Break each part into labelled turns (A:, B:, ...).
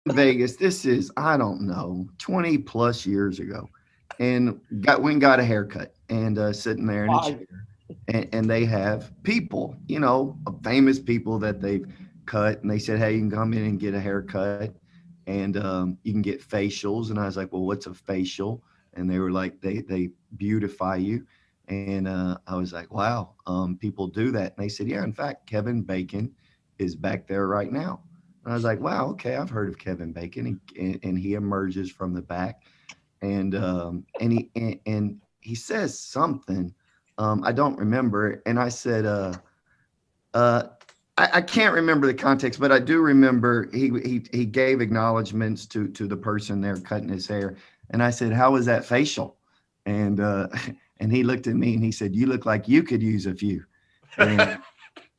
A: Vegas. This is, I don't know, 20 plus years ago. And went and got a haircut and sitting there in a
B: Why?
A: chair. And they have people, famous people that they've cut. And they said, hey, you can come in and get a haircut and you can get facials. And I was like, well, what's a facial? And they were like, they beautify you. And I was like, wow, people do that. And they said, yeah, in fact, Kevin Bacon is back there right now. And I was like, wow, okay, I've heard of Kevin Bacon. And he emerges from the back and he says something. I don't remember. And I said, uh, I can't remember the context, but I do remember he gave acknowledgments to the person there cutting his hair. And I said, how was that facial? And and he looked at me and he said, you look like you could use a few. And,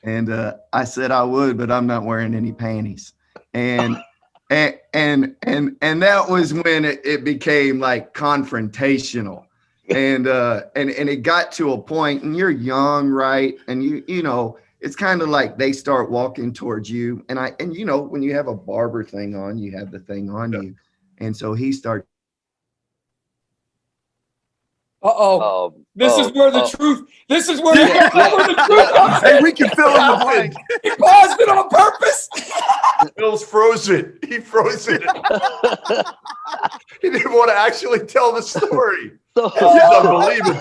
A: and I said I would, but I'm not wearing any panties. And and that was when it became like confrontational. And it got to a point, and you're young, right? And it's kind of like they start walking towards you. And when you have a barber thing on, you have the thing on you. And so he starts.
B: Uh-oh. This is where the truth. This is where,
C: Yeah.
B: where the truth comes
C: Hey,
B: in.
C: we can fill in the blank.
B: He paused it on purpose.
D: Bill's froze it. He froze it. He didn't want to actually tell the story. This is unbelievable.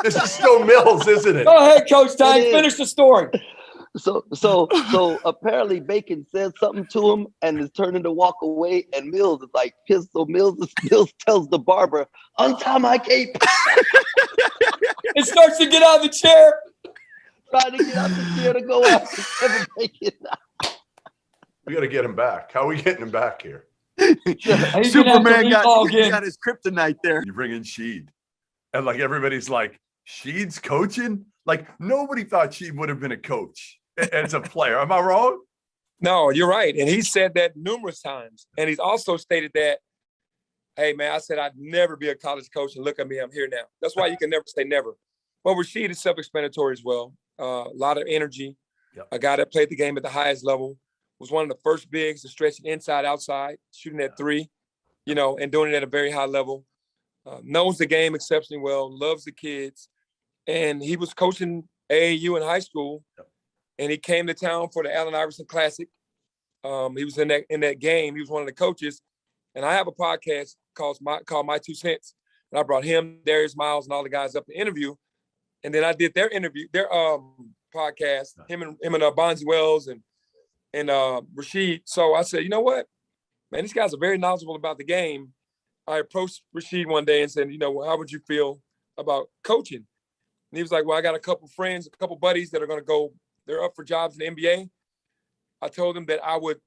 D: This is so Mills, isn't it?
B: Go ahead, Coach Time. Finish the story.
E: So apparently Bacon says something to him and is turning to walk away, and Mills is like pissed. So Mills tells the barber, untie my cape.
B: It starts to get out of the chair.
E: Trying to get out the chair to go after Kevin Bacon.
D: We got to get him back. How are we getting him back here?
C: Superman got his kryptonite there.
D: You bring in Sheed. And like everybody's like, Sheed's coaching? Like nobody thought Sheed would have been a coach as a player. Am I wrong?
F: No, you're right. And he said that numerous times. And he's also stated that, hey, man, I said I'd never be a college coach, and look at me, I'm here now. That's why you can never say never. But Rasheed is self-explanatory as well. A lot of energy.
D: Yep.
F: A guy that played the game at the highest level. Was one of the first bigs to stretch it inside, outside, shooting at three, and doing it at a very high level. Knows the game exceptionally well, loves the kids. And he was coaching AAU in high school.
D: Yep.
F: And he came to town for the Allen Iverson Classic. He was in that game. He was one of the coaches. And I have a podcast called My Two Cents. And I brought him, Darius Miles, and all the guys up to interview. And then I did their podcast, him and Bonzi Wells and Rasheed. So I said, you know what, man, these guys are very knowledgeable about the game. I approached Rasheed one day and said, how would you feel about coaching? And he was like, well, I got a couple friends, a couple buddies that are going to go. They're up for jobs in the NBA. I told them that I would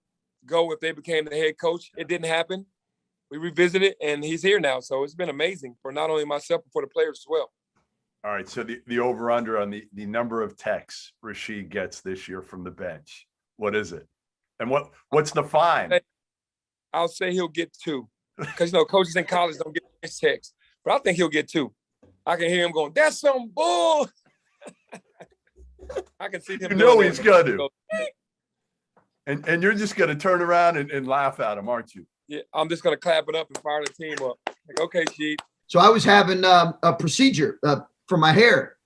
F: go if they became the head coach. It didn't happen. We revisited, and he's here now. So it's been amazing for not only myself, but for the players as well.
D: All right. So the over-under on the number of texts Rasheed gets this year from the bench. What is it? And what's the fine?
F: I'll say he'll get 2. Because, coaches in college don't get his text. But I think he'll get 2. I can hear him going, that's some bull. I can see him.
D: He's going to. And you're just going to turn around and laugh at him, aren't you?
F: Yeah, I'm just going to clap it up and fire the team up. Like, okay, Sheed.
G: So I was having a procedure for my hair.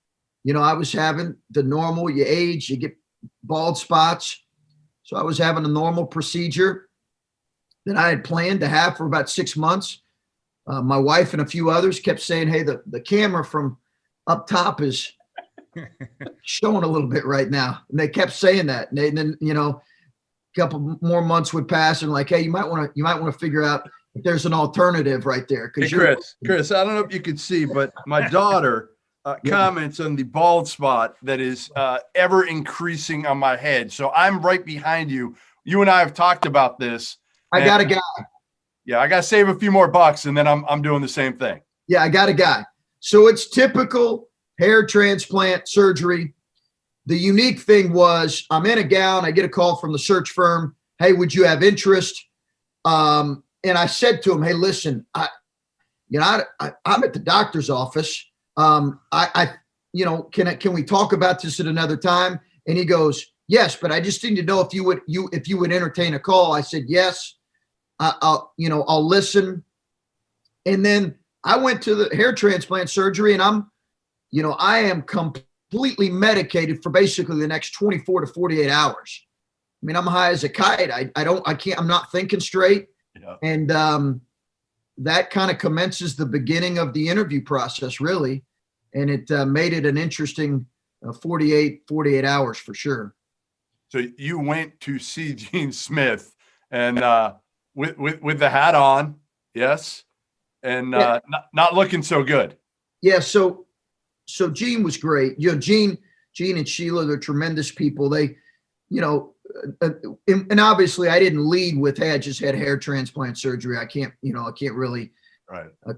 G: I was having the normal, you age, you get bald spots. So I was having a normal procedure that I had planned to have for about 6 months. My wife and a few others kept saying, hey, the camera from up top is showing a little bit right now. And they kept saying that. And then, a couple more months would pass and like, hey, you might want to figure out if there's an alternative right there.
D: Hey, Chris, I don't know if you could see, but my daughter comments on the bald spot that is ever increasing on my head. So I'm right behind you. You and I have talked about this.
G: I got a guy.
D: Yeah, I got to save a few more bucks, and then I'm doing the same thing.
G: Yeah, I got a guy. So it's typical hair transplant surgery. The unique thing was I'm in a gown. I get a call from the search firm. Hey, would you have interest? And I said to him, hey, listen, I'm at the doctor's office. Can we talk about this at another time? And he goes, Yes, but I just need to know if you would entertain a call. I said, yes, I'll listen. And then I went to the hair transplant surgery, and I am completely medicated for basically the next 24 to 48 hours. I mean, I'm high as a kite. I'm not thinking straight.
D: Yeah.
G: And that kind of commences the beginning of the interview process, really. And it made it an interesting 48 hours for sure.
D: So you went to see Gene Smith and with the hat on, yes, and not looking so good.
G: Yeah. So Gene was great. Gene and Sheila, they're tremendous people. They, and obviously I didn't lead with, hey, I just had hair transplant surgery. I can't really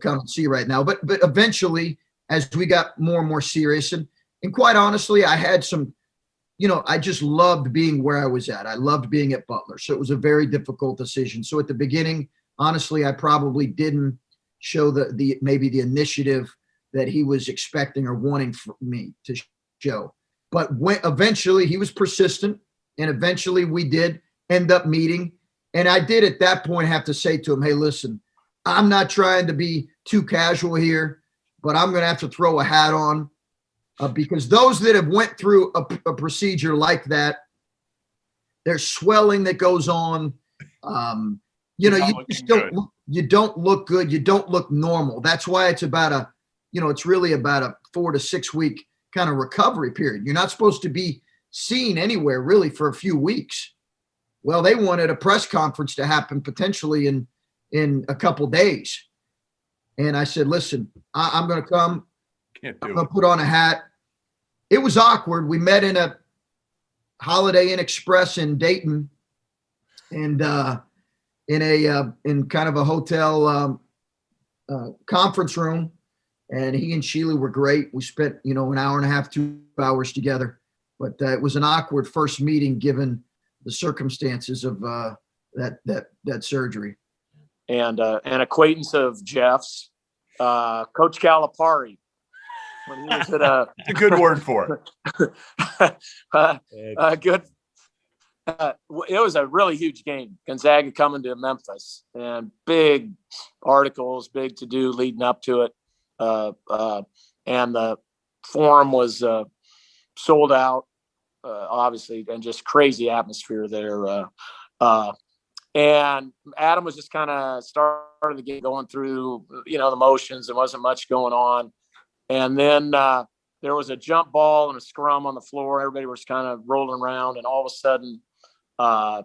G: come and see right now. But eventually, as we got more and more serious, and quite honestly, I had some, I just loved being where I was at. I loved being at Butler. So it was a very difficult decision. So at the beginning, honestly, I probably didn't show maybe the initiative that he was expecting or wanting for me to show. But eventually he was persistent, and eventually we did end up meeting. And I did at that point have to say to him, hey, listen, I'm not trying to be too casual here, but I'm going to have to throw a hat on. Because those that have went through a procedure like that, there's swelling that goes on. You don't look good. You don't look normal. That's why it's about it's really about a 4 to 6 week kind of recovery period. You're not supposed to be seen anywhere really for a few weeks. Well, they wanted a press conference to happen potentially in a couple days. And I said, listen, I'm going to come. I'm going to put on a hat. It was awkward. We met in a Holiday Inn Express in Dayton, and in kind of a hotel conference room. And he and Sheila were great. We spent an hour and a half, 2 hours together. But it was an awkward first meeting given the circumstances of that surgery.
H: And an acquaintance of Jeff's, Coach Calipari. When he was at
D: a good word for
H: it. Good. It was a really huge game. Gonzaga coming to Memphis, and big articles, big to do leading up to it. And the forum was sold out, obviously, and just crazy atmosphere there. And Adam was just kind of started the game, going through the motions. There wasn't much going on. And then there was a jump ball and a scrum on the floor. Everybody was kind of rolling around, and all of a sudden, oh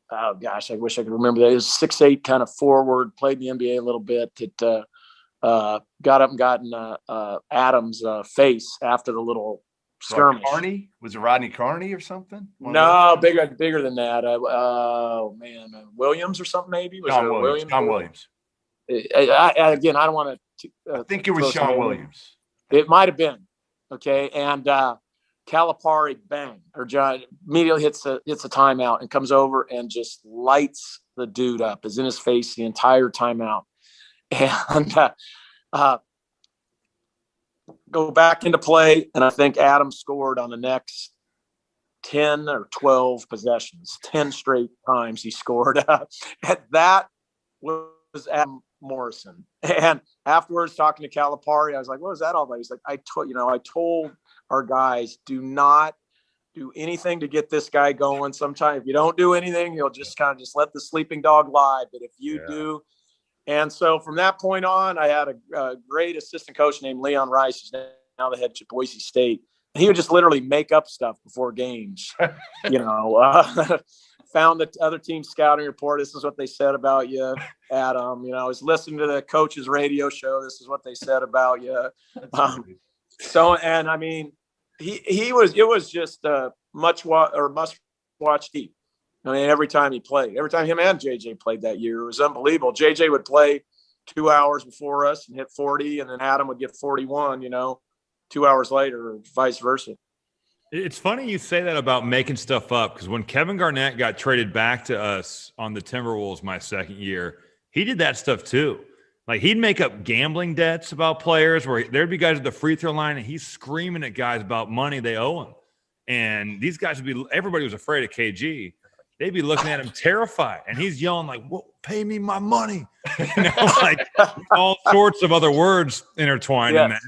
H: gosh, I wish I could remember that. It was 6'8", kind of forward, played in the NBA a little bit. It got up and got in Adam's face after the little skirmish.
D: Carney? Was it Rodney Carney or something?
H: No, bigger than that. Williams or something maybe?
D: John Williams.
H: Again, I don't want to.
D: I think it was Sean Williams.
H: It might have been. Okay. And Calipari, bang, or John immediately hits a timeout and comes over and just lights the dude up, is in his face the entire timeout. And go back into play. And I think Adam scored on the next 10 or 12 possessions, 10 straight times he scored. And that was Adam Morrison. And afterwards, talking to Calipari, I was like, what was that all about? He's like, I told our guys, do not do anything to get this guy going. Sometimes if you don't do anything, you'll just kind of just let the sleeping dog lie. But if you do. And so from that point on, I had a great assistant coach named Leon Rice, who's now the head of Boise State. And he would just literally make up stuff before games, found the other team scouting report. This is what they said about you, Adam. I was listening to the coach's radio show. This is what they said about you. And I mean, it was just must watch deep. I mean, every time he played, every time him and JJ played that year, it was unbelievable. JJ would play 2 hours before us and hit 40, and then Adam would get 41, 2 hours later, or vice versa.
I: It's funny you say that about making stuff up, because when Kevin Garnett got traded back to us on the Timberwolves my second year, he did that stuff too. Like, he'd make up gambling debts about players where there'd be guys at the free throw line and he's screaming at guys about money they owe him. And these guys everybody was afraid of KG. They'd be looking at him terrified. And he's yelling like, "Well, pay me my money." Like all sorts of other words intertwined in that.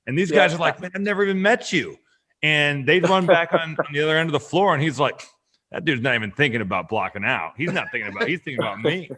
I: And these guys are like, "Man, I've never even met you." And they'd run back on the other end of the floor. And he's like, "That dude's not even thinking about blocking out. He's thinking about me."